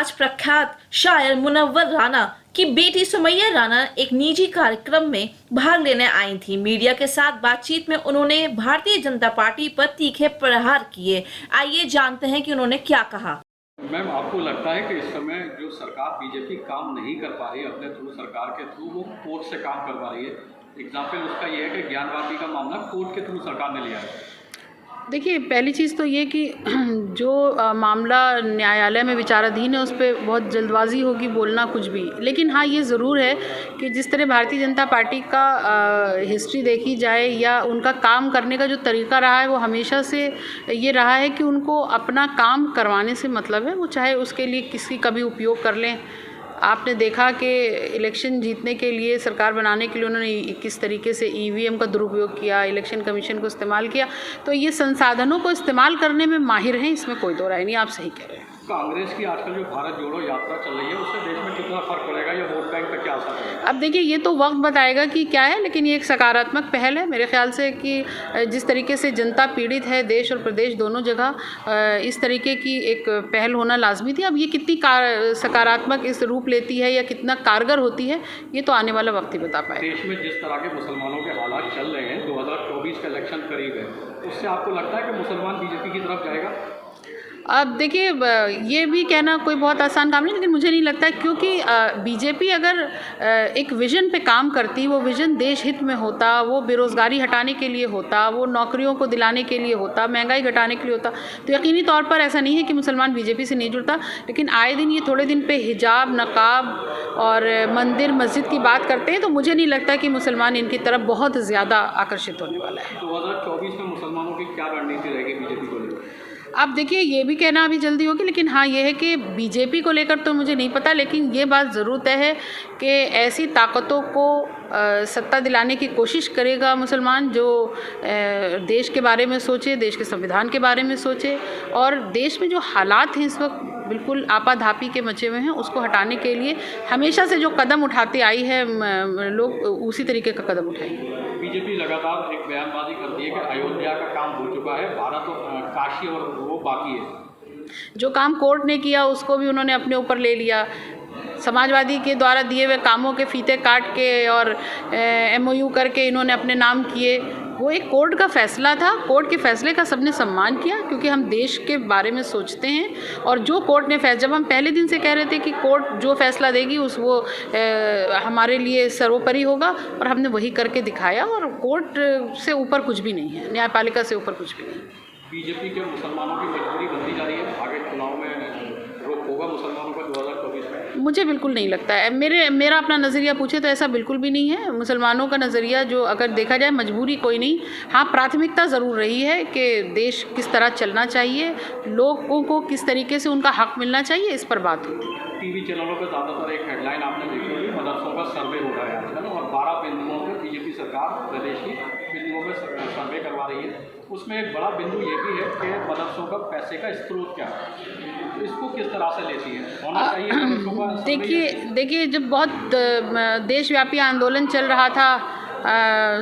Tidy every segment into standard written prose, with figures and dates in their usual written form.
आज प्रख्यात शायर मुनव्वर राना की बेटी सुमैया राना एक निजी कार्यक्रम में भाग लेने आई थी। मीडिया के साथ बातचीत में उन्होंने भारतीय जनता पार्टी पर तीखे प्रहार किए। आइए जानते हैं कि उन्होंने क्या कहा। मैम, आपको लगता है कि इस समय जो सरकार बीजेपी काम नहीं कर पा रही है अपने थ्रू, सरकार के थ्रू वो कोर्ट से काम करवा रही है? एग्जाम्पल उसका ये है कि ज्ञानवापी का मामला कोर्ट के थ्रू सरकार ने लिया है। देखिए, पहली चीज़ तो ये कि जो मामला न्यायालय में विचाराधीन है उस पे बहुत जल्दबाजी होगी बोलना कुछ भी। लेकिन हाँ, ये ज़रूर है कि जिस तरह भारतीय जनता पार्टी का हिस्ट्री देखी जाए या उनका काम करने का जो तरीका रहा है वो हमेशा से ये रहा है कि उनको अपना काम करवाने से मतलब है, वो चाहे उसके लिए किसी का भी उपयोग कर लें। आपने देखा कि इलेक्शन जीतने के लिए, सरकार बनाने के लिए उन्होंने किस तरीके से ईवीएम का दुरुपयोग किया, इलेक्शन कमीशन को इस्तेमाल किया। तो ये संसाधनों को इस्तेमाल करने में माहिर हैं, इसमें कोई दो राय नहीं। आप सही कह रहे हैं। कांग्रेस की आजकल जो भारत जोड़ो यात्रा चल रही है उससे देश में कितना फर्क पड़ेगा या वोट बैंक पर क्या असर पड़ेगा? अब देखिए, ये तो वक्त बताएगा कि क्या है, लेकिन ये एक सकारात्मक पहल है मेरे ख्याल से कि जिस तरीके से जनता पीड़ित है देश और प्रदेश दोनों जगह, इस तरीके की एक पहल होना लाजमी थी। अब ये कितनी सकारात्मक इस रूप लेती है या कितना कारगर होती है, ये तो आने वाला वक्त ही बता पाए। देश में जिस तरह के मुसलमानों के हालात चल रहे हैं, 2024 का इलेक्शन करीब है, उससे आपको लगता है कि मुसलमान बीजेपी की तरफ जाएगा? अब देखिए, ये भी कहना कोई बहुत आसान काम नहीं, लेकिन मुझे नहीं लगता, क्योंकि बीजेपी अगर एक विज़न पे काम करती, वो विज़न देश हित में होता, वो बेरोज़गारी हटाने के लिए होता, वो नौकरियों को दिलाने के लिए होता, महंगाई घटाने के लिए होता, तो यकीनी तौर पर ऐसा नहीं है कि मुसलमान बीजेपी से नहीं जुड़ता। लेकिन आए दिन ये थोड़े दिन पे हिजाब, नकाब और मंदिर मस्जिद की बात करते हैं, तो मुझे नहीं लगता कि मुसलमान इनकी तरफ बहुत ज़्यादा आकर्षित होने वाला है। 2024 में मुसलमानों की क्या रणनीति रहेगी बीजेपी को लेकर? अब देखिए, ये भी कहना अभी जल्दी होगी, लेकिन हाँ, ये है कि बीजेपी को लेकर तो मुझे नहीं पता, लेकिन ये बात ज़रूर तय है कि ऐसी ताकतों को सत्ता दिलाने की कोशिश करेगा मुसलमान जो देश के बारे में सोचे, देश के संविधान के बारे में सोचे, और देश में जो हालात हैं इस वक्त बिल्कुल आपाधापी के मचे हुए हैं, उसको हटाने के लिए हमेशा से जो कदम उठाते आई है लोग उसी तरीके का कदम उठाएंगे। बीजेपी लगातार एक बयानबाजी करती है कि अयोध्या का काम हो चुका है, भारत और काशी और वो बाकी है। जो काम कोर्ट ने किया उसको भी उन्होंने अपने ऊपर ले लिया। समाजवादी के द्वारा दिए हुए कामों के फीते काट के और MOU करके इन्होंने अपने नाम किए। वो एक कोर्ट का फैसला था, कोर्ट के फैसले का सबने सम्मान किया, क्योंकि हम देश के बारे में सोचते हैं। और जो कोर्ट ने जब हम पहले दिन से कह रहे थे कि कोर्ट जो फैसला देगी वो हमारे लिए सर्वोपरि होगा, और हमने वही करके दिखाया। और कोर्ट से ऊपर कुछ भी नहीं है, न्यायपालिका से ऊपर कुछ भी नहीं। बीजेपी के मुसलमानों की मजबूरी बनती जा रही है, आगे चुनाव में रोक होगा मुसलमानों का 2024 में? मुझे बिल्कुल नहीं लगता है। मेरा अपना नज़रिया पूछे तो ऐसा बिल्कुल भी नहीं है। मुसलमानों का नज़रिया जो अगर देखा जाए, मजबूरी कोई नहीं, हाँ प्राथमिकता ज़रूर रही है कि देश किस तरह चलना चाहिए, लोगों को किस तरीके से उनका हक मिलना चाहिए, इस पर बात होती है। टीवी चैनलों पर ज़्यादातर एक हेडलाइन आपने देखी होगी, मदरसों का सर्वे हो रहा है आजकल, और 12 बिंदुओं पर बीजेपी सरकार प्रदेश की बिंदुओं में सर्वे करवा रही है। उसमें एक बड़ा बिंदु ये भी है कि मदरसों का पैसे का स्रोत क्या है, इसको किस तरह से लेती है, होना चाहिए मदरसों का? देखिए, जब बहुत देशव्यापी आंदोलन चल रहा था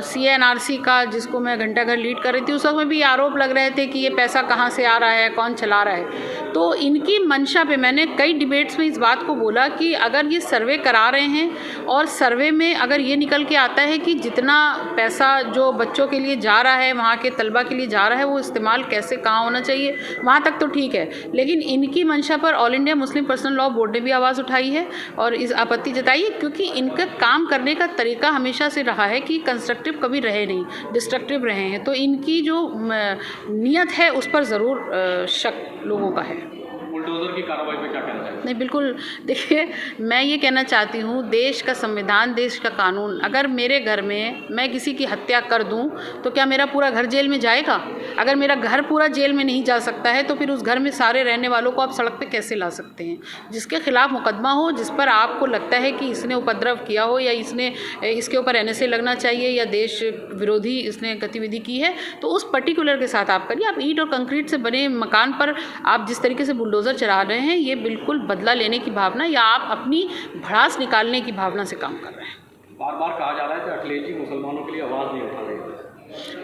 CNRC का, जिसको मैं घंटा घर लीड कर रही थी, उस वक्त में भी आरोप लग रहे थे कि ये पैसा कहाँ से आ रहा है, कौन चला रहा है। तो इनकी मंशा पे मैंने कई डिबेट्स में इस बात को बोला कि अगर ये सर्वे करा रहे हैं और सर्वे में अगर ये निकल के आता है कि जितना पैसा जो बच्चों के लिए जा रहा है, वहाँ के तलबा के लिए जा रहा है, वो इस्तेमाल कैसे कहाँ होना चाहिए, वहाँ तक तो ठीक है। लेकिन इनकी मंशा पर all India Muslim personal law board ने भी आवाज़ उठाई है और इस आपत्ति जताई है, क्योंकि इनका काम करने का तरीका हमेशा से रहा है कि कंस्ट्रक्टिव कभी रहे नहीं, डिस्ट्रक्टिव रहे हैं। तो इनकी जो नियत है उस पर ज़रूर शक लोगों का है। बुलडोजर की कार्रवाई पे क्या कहना चाहिए? नहीं, बिल्कुल। देखिए, मैं ये कहना चाहती हूँ, देश का संविधान, देश का कानून, अगर मेरे घर में मैं किसी की हत्या कर दूँ तो क्या मेरा पूरा घर जेल में जाएगा? अगर मेरा घर पूरा जेल में नहीं जा सकता है तो फिर उस घर में सारे रहने वालों को आप सड़क पे कैसे ला सकते हैं? जिसके खिलाफ मुकदमा हो, जिस पर आपको लगता है कि इसने उपद्रव किया हो या इसके ऊपर NSA लगना चाहिए या देश विरोधी इसने गतिविधि की है, तो उस पर्टिकुलर के साथ आप करिए। आप ईंट और कंक्रीट से बने मकान पर आप जिस तरीके से बुलडोजर चला रहे हैं, ये बिल्कुल बदला लेने की भावना या आप अपनी भड़ास निकालने की भावना से काम कर रहे हैं। बार बार कहा जा रहा है कि अखिलेश जी मुसलमानों के लिए आवाज़ नहीं उठा रहे।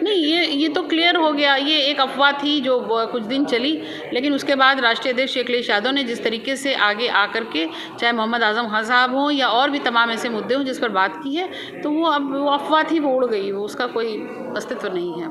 नहीं, ये तो क्लियर हो गया। ये एक अफवाह थी जो कुछ दिन चली, लेकिन उसके बाद राष्ट्रीय अध्यक्ष अखिलेश यादव ने जिस तरीके से आगे आकर के, चाहे मोहम्मद आजम खान साहब हों या और भी तमाम ऐसे मुद्दे हों जिस पर बात की है, तो वो अब वो अफवाह थी, वो उड़ गई, वो उसका कोई अस्तित्व नहीं है।